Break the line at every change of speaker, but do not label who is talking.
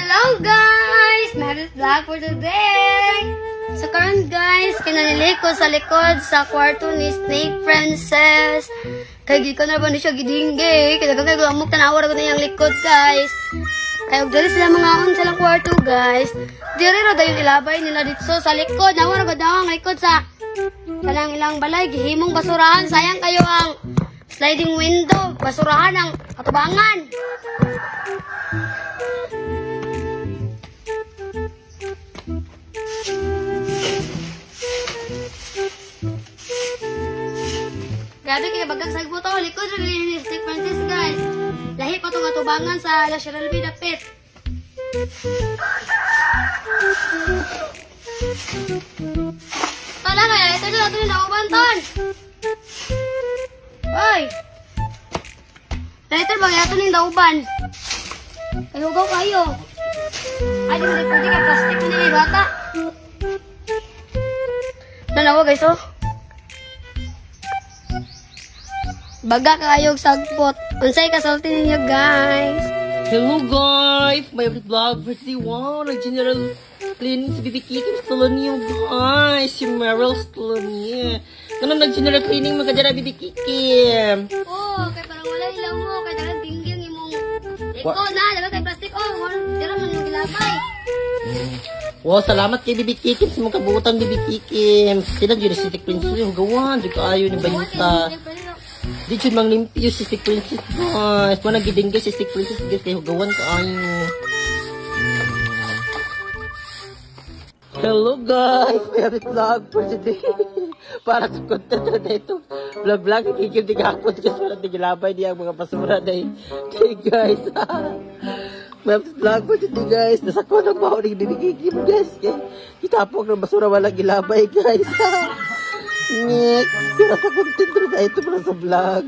Hello guys! Meron vlog for today! So karon guys, kinanili ko sa likod sa kwarto ni Snake Princess. Kaya di ko na ba siya gidingge. Kaya kagay ko amok tanawar ko na yung likod guys. Kaya dali sila mga on sa lang kwarto guys. Diri ra dayon ilabay nila dito sa likod. Nawar ba daw ang likod sa kanang ilang balay. Gihimong basurahan. Sayang kayo ang sliding window. Basurahan ang katubangan. Grabe kaya bagang sagbo to. Likod rin ni Snake Princess guys. Lahi pa itong katubangan sa La Shiralby dapit. Tala kaya ito dyan ito yung nauban ton. Oy! Later ba kaya ito yung nauban? Ay hugaw kayo. Ay di mo rin pwede kaya plastic mo nila bata. Nanawa guys oh. Baga kayog sagpot. Unsay kasulti ninyo guys?
Hello guys! My vlog for today. Wow! Nag-general cleaning si Bibi Kiki. Gusto niyo guys. Si Meryl gusto niya. Ganun nag-general cleaning magkadara Bibi Kiki.
Oh, kaya parang wala ilaw mo. Kaya dalang dingging imong iko na. Dalang kay plastic. Oh, dalang man yung gilabay.
Wow, salamat kay Bibi Kiki. Sa mga kabutang Bibi Kiki. Sila dyan si Snake Princess. Yung gawan. Di ka ayaw ni Bayuta. Di dyan mang limpyo si Snake Princess guys. Managiding guys si Snake Princess guys. Kaya gawan ka ayaw. Hello guys! We have a vlog for today. Para sa content na ito. Vlog. Ikikim di kakot kasi parang tigilabay niya ang mga basura na yun. Okay guys. We have a vlog for today guys. Nasa ko ng baho ng Bibi guys. Kitapok ng basura walang gilabay guys. Ngek. Pero sa content na ito para sa vlog.